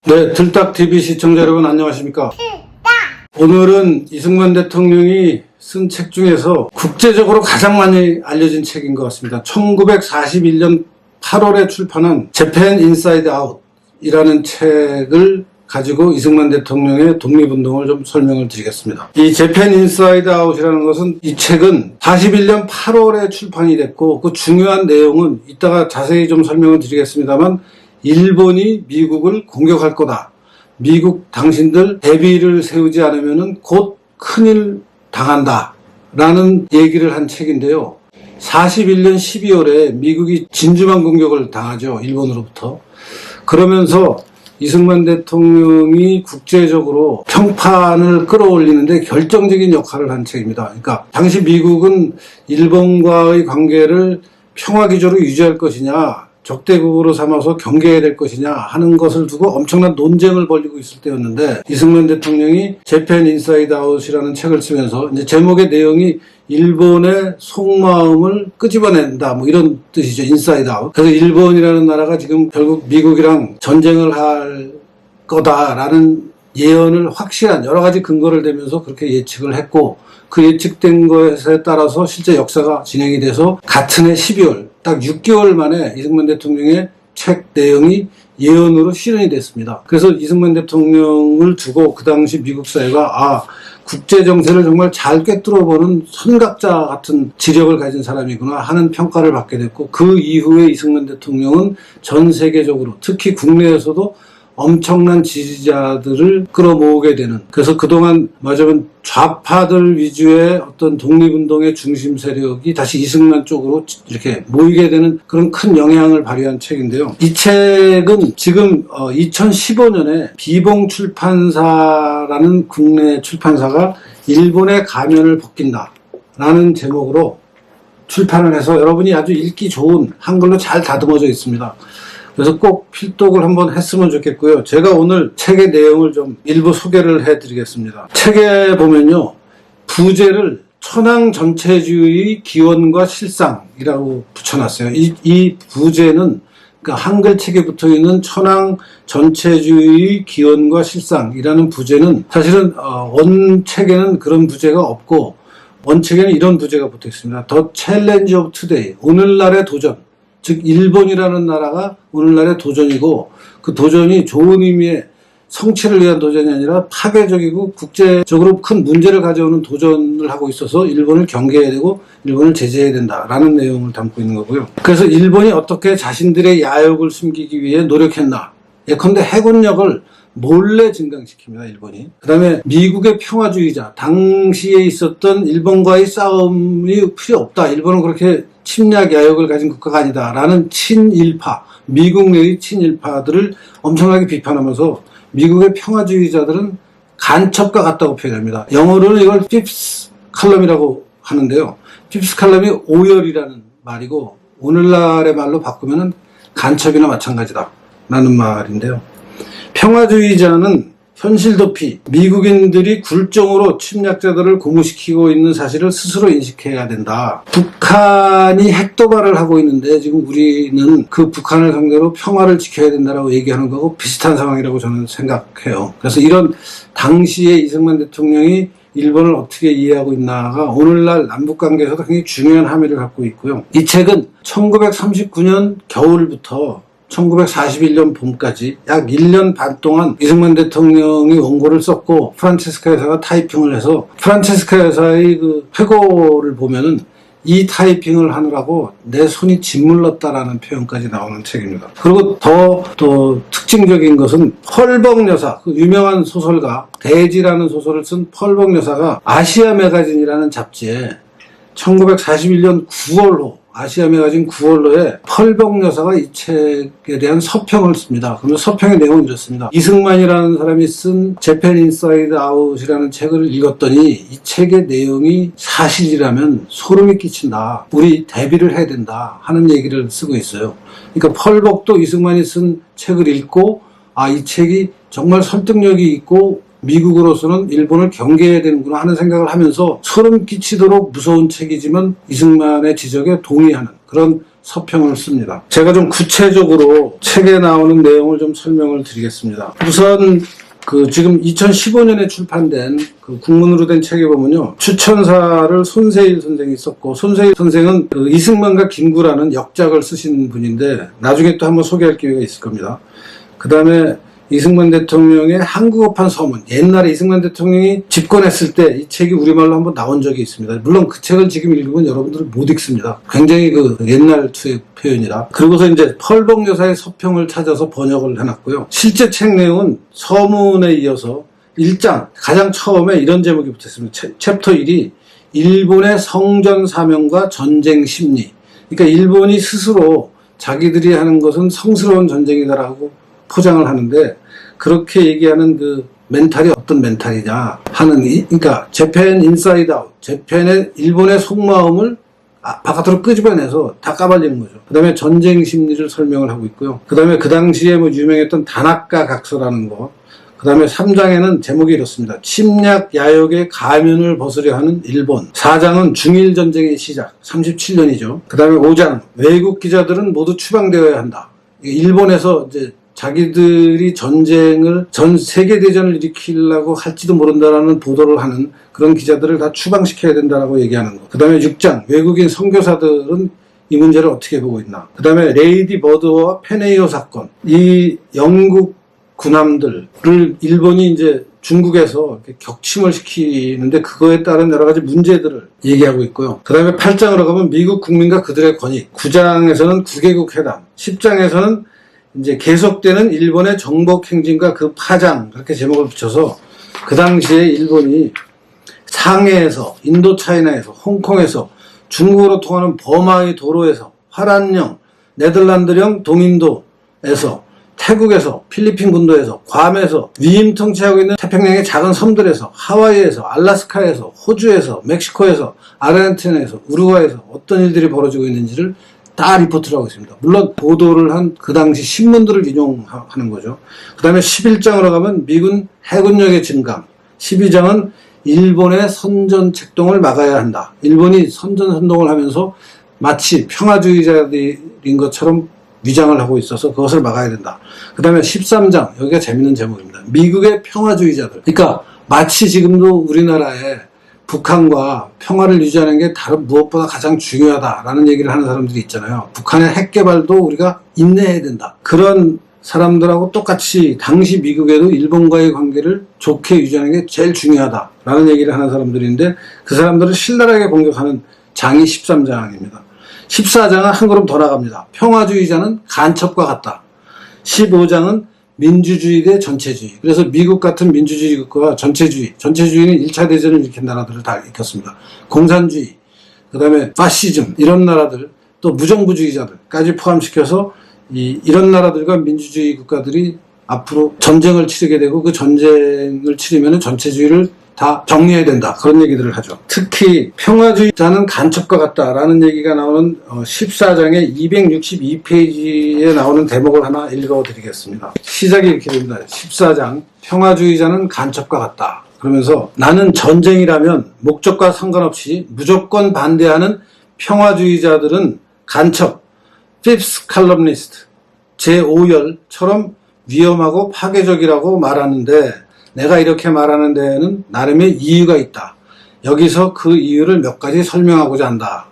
네, 들딱TV 시청자 여러분 안녕하십니까? 오늘은 이승만 대통령이 쓴 책 중에서 국제적으로 가장 많이 알려진 책인 것 같습니다. 1941년 8월에 출판한 재팬 인사이드 아웃이라는 책을 가지고 이승만 대통령의 독립운동을 좀 설명을 드리겠습니다. 이 재팬 인사이드 아웃이라는 것은 이 책은 41년 8월에 출판이 됐고 그 중요한 내용은 이따가 자세히 좀 설명을 드리겠습니다만 일본이 미국을 공격할 거다. 미국 당신들 대비를 세우지 않으면 곧 큰일 당한다. 라는 얘기를 한 책인데요. 41년 12월에 미국이 진주만 공격을 당하죠. 일본으로부터. 그러면서 이승만 대통령이 국제적으로 평판을 끌어올리는데 결정적인 역할을 한 책입니다. 그러니까 당시 미국은 일본과의 관계를 평화기조로 유지할 것이냐 적대국으로 삼아서 경계해야 될 것이냐 하는 것을 두고 엄청난 논쟁을 벌이고 있을 때였는데 이승만 대통령이 재팬 인사이드 아웃이라는 책을 쓰면서 이제 제목의 내용이 일본의 속마음을 끄집어낸다 뭐 이런 뜻이죠. 인사이드 아웃. 그래서 일본이라는 나라가 지금 결국 미국이랑 전쟁을 할 거다라는 예언을 확실한 여러 가지 근거를 대면서 그렇게 예측을 했고 그 예측된 것에 따라서 실제 역사가 진행이 돼서 같은 해 12월 딱 6개월 만에 이승만 대통령의 책 내용이 예언으로 실현이 됐습니다. 그래서 이승만 대통령을 두고 그 당시 미국 사회가 국제 정세를 정말 잘 꿰뚫어보는 선각자 같은 지력을 가진 사람이구나 하는 평가를 받게 됐고 그 이후에 이승만 대통령은 전 세계적으로 특히 국내에서도 엄청난 지지자들을 끌어모으게 되는 그래서 그동안 말하자면 좌파들 위주의 어떤 독립운동의 중심 세력이 다시 이승만 쪽으로 이렇게 모이게 되는 그런 큰 영향을 발휘한 책인데요. 이 책은 지금 2015년에 비봉 출판사라는 국내 출판사가 일본의 가면을 벗긴다 라는 제목으로 출판을 해서 여러분이 아주 읽기 좋은 한글로 잘 다듬어져 있습니다. 그래서 꼭 필독을 한번 했으면 좋겠고요. 제가 오늘 책의 내용을 좀 일부 소개를 해드리겠습니다. 책에 보면요. 부제를 천황 전체주의 기원과 실상이라고 붙여놨어요. 이 부제는 그러니까 한글책에 붙어있는 천황 전체주의 기원과 실상이라는 부제는 사실은 원책에는 그런 부제가 없고 원책에는 이런 부제가 붙어있습니다. The Challenge of Today, 오늘날의 도전. 즉 일본이라는 나라가 오늘날의 도전이고 그 도전이 좋은 의미의 성취를 위한 도전이 아니라 파괴적이고 국제적으로 큰 문제를 가져오는 도전을 하고 있어서 일본을 경계해야 되고 일본을 제재해야 된다라는 내용을 담고 있는 거고요. 그래서 일본이 어떻게 자신들의 야욕을 숨기기 위해 노력했나. 예컨대 해군력을 몰래 증강시킵니다. 일본이. 그 다음에 미국의 평화주의자 당시에 있었던 일본과의 싸움이 필요 없다. 일본은 그렇게 침략 야욕을 가진 국가가 아니다 라는 친일파 미국 내의 친일파들을 엄청나게 비판하면서 미국의 평화주의자들은 간첩과 같다고 표현합니다. 영어로는 이걸 fifth column이라고 하는데요. fifth column이 오열이라는 말이고 오늘날의 말로 바꾸면 간첩이나 마찬가지다 라는 말인데요. 평화주의자는 현실 도피, 미국인들이 굴종으로 침략자들을 고무시키고 있는 사실을 스스로 인식해야 된다. 북한이 핵도발을 하고 있는데 지금 우리는 그 북한을 상대로 평화를 지켜야 된다라고 얘기하는 거고 비슷한 상황이라고 저는 생각해요. 그래서 이런 당시에 이승만 대통령이 일본을 어떻게 이해하고 있나가 오늘날 남북관계에서도 굉장히 중요한 함의를 갖고 있고요. 이 책은 1939년 겨울부터 1941년 봄까지 약 1년 반 동안 이승만 대통령이 원고를 썼고 프란체스카 여사가 타이핑을 해서 프란체스카 여사의 그 회고를 보면은 이 타이핑을 하느라고 내 손이 짓물렀다라는 표현까지 나오는 책입니다. 그리고 또 특징적인 것은 펄벅 여사, 그 유명한 소설가 대지라는 소설을 쓴 펄벅 여사가 아시아 매거진이라는 잡지에 1941년 9월호 아시아 매거진 9월호에 펄벅 여사가 이 책에 대한 서평을 씁니다. 그러면 서평의 내용은 이렇습니다. 이승만이라는 사람이 쓴 재팬 인사이드 아웃이라는 책을 읽었더니 이 책의 내용이 사실이라면 소름이 끼친다. 우리 대비를 해야 된다 하는 얘기를 쓰고 있어요. 그러니까 펄벅도 이승만이 쓴 책을 읽고 이 책이 정말 설득력이 있고 미국으로서는 일본을 경계해야 되는구나 하는 생각을 하면서 소름 끼치도록 무서운 책이지만 이승만의 지적에 동의하는 그런 서평을 씁니다. 제가 좀 구체적으로 책에 나오는 내용을 좀 설명을 드리겠습니다. 우선 지금 2015년에 출판된 국문으로 된 책에 보면요. 추천사를 손세일 선생이 썼고, 손세일 선생은 이승만과 김구라는 역작을 쓰신 분인데, 나중에 또 한번 소개할 기회가 있을 겁니다. 그 다음에 이승만 대통령의 한국어판 서문, 옛날에 이승만 대통령이 집권했을 때 이 책이 우리말로 한번 나온 적이 있습니다. 물론 그 책을 지금 읽으면 여러분들은 못 읽습니다. 굉장히 옛날 투의 표현이라. 그러고서 이제 펄벅 여사의 서평을 찾아서 번역을 해놨고요. 실제 책 내용은 서문에 이어서 1장, 가장 처음에 이런 제목이 붙었습니다. 챕터 1이 일본의 성전 사명과 전쟁 심리. 그러니까 일본이 스스로 자기들이 하는 것은 성스러운 전쟁이다라고 포장을 하는데, 그렇게 얘기하는 멘탈이 어떤 멘탈이냐 하는, 그러니까 재팬 인사이드 아웃, 재팬의 일본의 속마음을 바깥으로 끄집어내서 다 까발리는 거죠. 그 다음에 전쟁 심리를 설명을 하고 있고요. 그 다음에 그 당시에 유명했던 다나카 각서라는 거. 그 다음에 3장에는 제목이 이렇습니다. 침략 야욕의 가면을 벗으려 하는 일본. 4장은 중일 전쟁의 시작, 37년이죠. 그 다음에 5장, 외국 기자들은 모두 추방되어야 한다. 일본에서 이제 자기들이 전쟁을, 전 세계대전을 일으키려고 할지도 모른다라는 보도를 하는 그런 기자들을 다 추방시켜야 된다라고 얘기하는 거. 그 다음에 6장, 외국인 선교사들은 이 문제를 어떻게 보고 있나. 그 다음에 레이디 버드와 페네이오 사건. 이 영국 군함들을 일본이 이제 중국에서 이렇게 격침을 시키는데 그거에 따른 여러 가지 문제들을 얘기하고 있고요. 그 다음에 8장으로 가면 미국 국민과 그들의 권익. 9장에서는 9개국 회담. 10장에서는 이제 계속되는 일본의 정복 행진과 그 파장, 그렇게 제목을 붙여서 그 당시에 일본이 상해에서, 인도차이나에서, 홍콩에서, 중국으로 통하는 버마의 도로에서, 화란령, 네덜란드령 동인도에서, 태국에서, 필리핀 군도에서, 괌에서, 위임통치하고 있는 태평양의 작은 섬들에서, 하와이에서, 알라스카에서, 호주에서, 멕시코에서, 아르헨티나에서, 우루과이에서 어떤 일들이 벌어지고 있는지를 다 리포트를 하고 있습니다. 물론 보도를 한 그 당시 신문들을 인용하는 거죠. 그 다음에 11장으로 가면 미군 해군력의 증강, 12장은 일본의 선전 책동을 막아야 한다. 일본이 선전 선동을 하면서 마치 평화주의자들인 것처럼 위장을 하고 있어서 그것을 막아야 된다. 그 다음에 13장, 여기가 재밌는 제목입니다. 미국의 평화주의자들. 그러니까 마치 지금도 우리나라에 북한과 평화를 유지하는 게 다른 무엇보다 가장 중요하다라는 얘기를 하는 사람들이 있잖아요. 북한의 핵 개발도 우리가 인내해야 된다. 그런 사람들하고 똑같이 당시 미국에도 일본과의 관계를 좋게 유지하는 게 제일 중요하다라는 얘기를 하는 사람들인데, 그 사람들을 신랄하게 공격하는 장이 13장입니다. 14장은 한 걸음 더 나갑니다. 평화주의자는 간첩과 같다. 15장은 민주주의 대 전체주의. 그래서 미국 같은 민주주의 국가와 전체주의는 1차 대전을 일으킨 나라들을 다 일으켰습니다. 공산주의, 그 다음에 파시즘, 이런 나라들, 또 무정부주의자들까지 포함시켜서 이런 나라들과 민주주의 국가들이 앞으로 전쟁을 치르게 되고, 그 전쟁을 치르면 전체주의를 다 정리해야 된다. 그런 얘기들을 하죠. 특히 평화주의자는 간첩과 같다라는 얘기가 나오는 14장의 262페이지에 나오는 대목을 하나 읽어드리겠습니다. 시작이 이렇게 됩니다. 14장, 평화주의자는 간첩과 같다. 그러면서 나는 전쟁이라면 목적과 상관없이 무조건 반대하는 평화주의자들은 간첩, fifth columnist, 제5열처럼 위험하고 파괴적이라고 말하는데, 내가 이렇게 말하는 데에는 나름의 이유가 있다. 여기서 그 이유를 몇 가지 설명하고자 한다.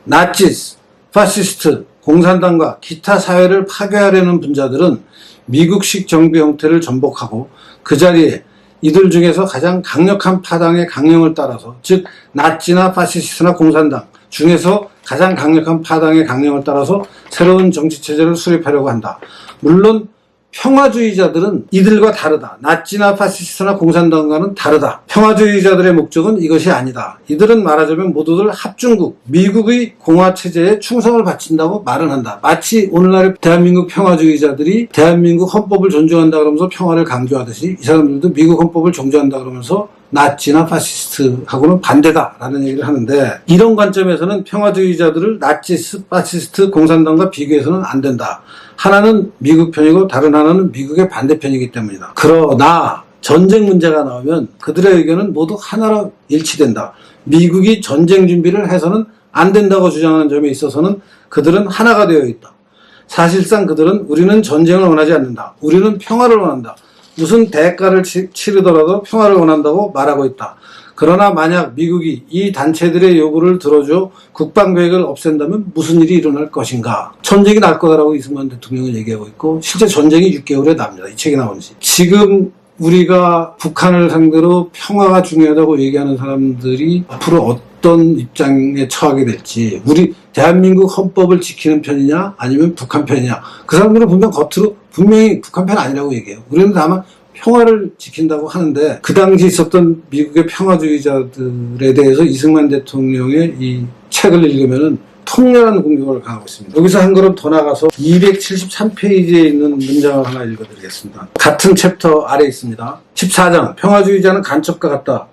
나치스, 파시스트, 공산당과 기타 사회를 파괴하려는 분자들은 미국식 정부 형태를 전복하고, 그 자리에 이들 중에서 가장 강력한 파당의 강령을 따라서, 즉 나치나 파시스트나 공산당 중에서 가장 강력한 파당의 강령을 따라서 새로운 정치체제를 수립하려고 한다. 물론 평화주의자들은 이들과 다르다. 나치나 파시스트나 공산당과는 다르다. 평화주의자들의 목적은 이것이 아니다. 이들은 말하자면 모두들 합중국, 미국의 공화체제에 충성을 바친다고 말은 한다. 마치 오늘날의 대한민국 평화주의자들이 대한민국 헌법을 존중한다 그러면서 평화를 강조하듯이, 이 사람들도 미국 헌법을 존중한다 그러면서 나치나 파시스트하고는 반대다라는 얘기를 하는데, 이런 관점에서는 평화주의자들을 나치스, 파시스트, 공산당과 비교해서는 안 된다. 하나는 미국 편이고 다른 하나는 미국의 반대편이기 때문이다. 그러나 전쟁 문제가 나오면 그들의 의견은 모두 하나로 일치된다. 미국이 전쟁 준비를 해서는 안 된다고 주장하는 점에 있어서는 그들은 하나가 되어 있다. 사실상 그들은 우리는 전쟁을 원하지 않는다. 우리는 평화를 원한다. 무슨 대가를 치르더라도 평화를 원한다고 말하고 있다. 그러나 만약 미국이 이 단체들의 요구를 들어줘 국방계획을 없앤다면 무슨 일이 일어날 것인가? 전쟁이 날 거다라고 이승만 대통령은 얘기하고 있고 실제 전쟁이 6개월에 납니다. 이 책이 나온 지. 지금 우리가 북한을 상대로 평화가 중요하다고 얘기하는 사람들이 앞으로 어떤 입장에 처하게 될지, 우리 대한민국 헌법을 지키는 편이냐 아니면 북한 편이냐, 그 사람들은 겉으로 분명히 북한 편 아니라고 얘기해요. 우리는 다만 평화를 지킨다고 하는데, 그 당시 있었던 미국의 평화주의자들에 대해서 이승만 대통령의 이 책을 읽으면은 통렬한 공격을 강하고 있습니다. 여기서 한 걸음 더 나가서 273페이지에 있는 문장을 하나 읽어드리겠습니다. 같은 챕터 아래 있습니다. 14장, 평화주의자는 간첩과 같다.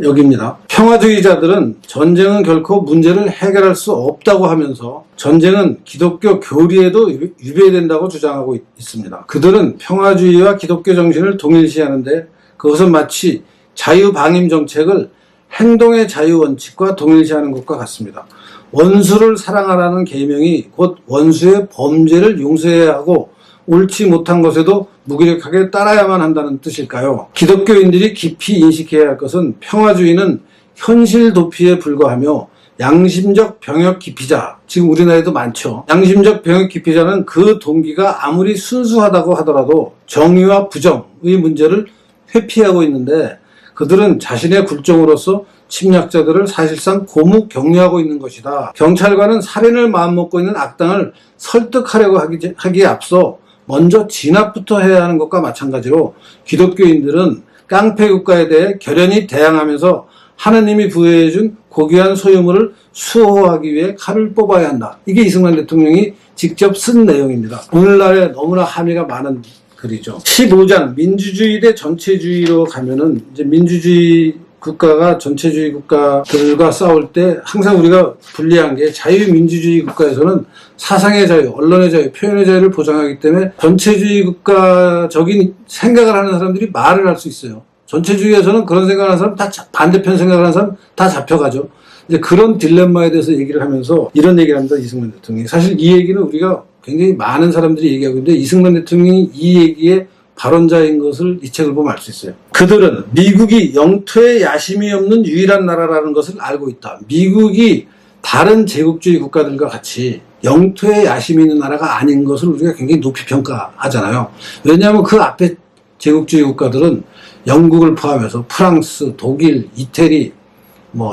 여기입니다. 평화주의자들은 전쟁은 결코 문제를 해결할 수 없다고 하면서 전쟁은 기독교 교리에도 유배된다고 주장하고 있습니다. 그들은 평화주의와 기독교 정신을 동일시하는데 그것은 마치 자유방임 정책을 행동의 자유 원칙과 동일시하는 것과 같습니다. 원수를 사랑하라는 계명이 곧 원수의 범죄를 용서해야 하고 옳지 못한 것에도 무기력하게 따라야만 한다는 뜻일까요? 기독교인들이 깊이 인식해야 할 것은 평화주의는 현실 도피에 불과하며 양심적 병역 기피자, 지금 우리나라에도 많죠. 양심적 병역 기피자는 그 동기가 아무리 순수하다고 하더라도 정의와 부정의 문제를 회피하고 있는데 그들은 자신의 굴종으로서 침략자들을 사실상 고무 격려하고 있는 것이다. 경찰관은 살인을 마음먹고 있는 악당을 설득하려고 하기에 앞서 먼저 진압부터 해야 하는 것과 마찬가지로 기독교인들은 깡패 국가에 대해 결연히 대항하면서 하나님이 부여해준 고귀한 소유물을 수호하기 위해 칼을 뽑아야 한다. 이게 이승만 대통령이 직접 쓴 내용입니다. 오늘날에 너무나 함의가 많은 글이죠. 15장 민주주의 대 전체주의로 가면은 이제 민주주의 국가가 전체주의 국가들과 싸울 때 항상 우리가 불리한 게 자유민주주의 국가에서는 사상의 자유, 언론의 자유, 표현의 자유를 보장하기 때문에 전체주의 국가적인 생각을 하는 사람들이 말을 할 수 있어요. 전체주의에서는 그런 생각을 하는 사람 다 반대편 생각을 하는 사람 다 잡혀가죠. 이제 그런 딜레마에 대해서 얘기를 하면서 이런 얘기를 합니다. 이승만 대통령이. 사실 이 얘기는 우리가 굉장히 많은 사람들이 얘기하고 있는데 이승만 대통령이 이 얘기에 발언자인 것을 이 책을 보면 알 수 있어요. 그들은 미국이 영토에 야심이 없는 유일한 나라라는 것을 알고 있다. 미국이 다른 제국주의 국가들과 같이 영토에 야심이 있는 나라가 아닌 것을 우리가 굉장히 높이 평가하잖아요. 왜냐하면 그 앞에 제국주의 국가들은 영국을 포함해서 프랑스, 독일, 이태리,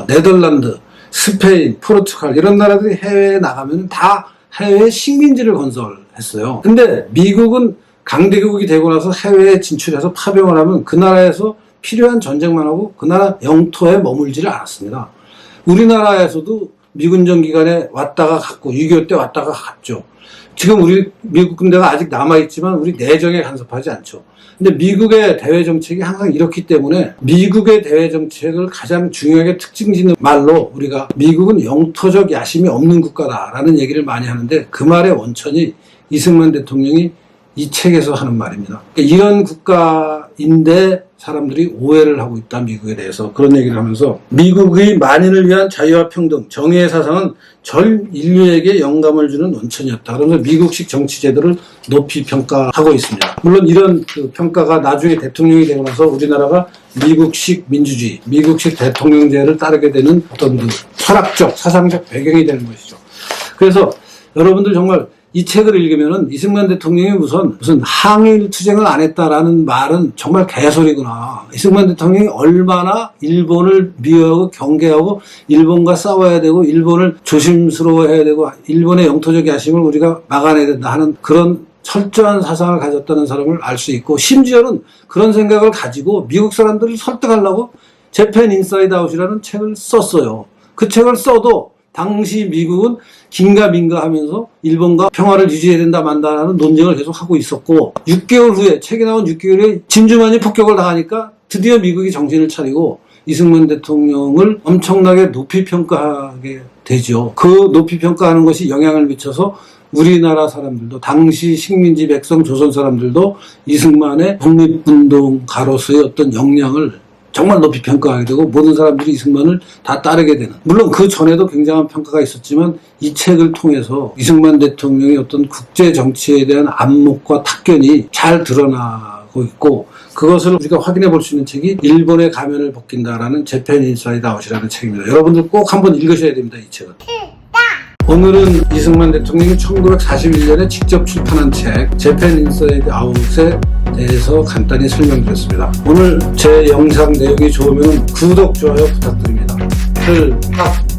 네덜란드, 스페인, 포르투갈 이런 나라들이 해외에 나가면 다 해외에 식민지를 건설했어요. 근데 미국은 강대국이 되고 나서 해외에 진출해서 파병을 하면 그 나라에서 필요한 전쟁만 하고 그 나라 영토에 머물지를 않았습니다. 우리나라에서도 미군정 기간에 왔다가 갔고 6.25 때 왔다가 갔죠. 지금 우리 미국 군대가 아직 남아있지만 우리 내정에 간섭하지 않죠. 근데 미국의 대외 정책이 항상 이렇기 때문에 미국의 대외 정책을 가장 중요하게 특징 짓는 말로 우리가 미국은 영토적 야심이 없는 국가다라는 얘기를 많이 하는데 그 말의 원천이 이승만 대통령이 이 책에서 하는 말입니다. 그러니까 이런 국가인데 사람들이 오해를 하고 있다, 미국에 대해서. 그런 얘기를 하면서 미국의 만인을 위한 자유와 평등, 정의의 사상은 전 인류에게 영감을 주는 원천이었다. 그러면서 미국식 정치제도를 높이 평가하고 있습니다. 물론 이런 그 평가가 나중에 대통령이 되고 나서 우리나라가 미국식 민주주의, 미국식 대통령제를 따르게 되는 어떤 그 철학적, 사상적 배경이 되는 것이죠. 그래서 여러분들 정말 이 책을 읽으면은 이승만 대통령이 무슨 항일 투쟁을 안 했다라는 말은 정말 개소리구나. 이승만 대통령이 얼마나 일본을 미워하고 경계하고 일본과 싸워야 되고 일본을 조심스러워해야 되고 일본의 영토적 야심을 우리가 막아내야 된다 하는 그런 철저한 사상을 가졌다는 사람을 알 수 있고, 심지어는 그런 생각을 가지고 미국 사람들을 설득하려고 재팬 인사이드 아웃이라는 책을 썼어요. 그 책을 써도 당시 미국은 긴가민가 하면서 일본과 평화를 유지해야 된다 만다라는 논쟁을 계속 하고 있었고, 6개월 후에, 책이 나온 6개월 후에 진주만이 폭격을 당하니까 드디어 미국이 정신을 차리고 이승만 대통령을 엄청나게 높이 평가하게 되죠. 그 높이 평가하는 것이 영향을 미쳐서 우리나라 사람들도, 당시 식민지 백성 조선 사람들도 이승만의 독립운동가로서의 어떤 역량을 정말 높이 평가하게 되고 모든 사람들이 이승만을 다 따르게 되는, 물론 그 전에도 굉장한 평가가 있었지만 이 책을 통해서 이승만 대통령의 어떤 국제 정치에 대한 안목과 탁견이 잘 드러나고 있고, 그것을 우리가 확인해 볼 수 있는 책이 일본의 가면을 벗긴다라는 재팬 인사이드 아웃이라는 책입니다. 여러분들 꼭 한번 읽으셔야 됩니다. 이 책은. 오늘은 이승만 대통령이 1941년에 직접 출판한 책 재팬 인사이드 아웃에 대해서 간단히 설명드렸습니다. 오늘 제 영상 내용이 좋으면 구독, 좋아요 부탁드립니다. 필박!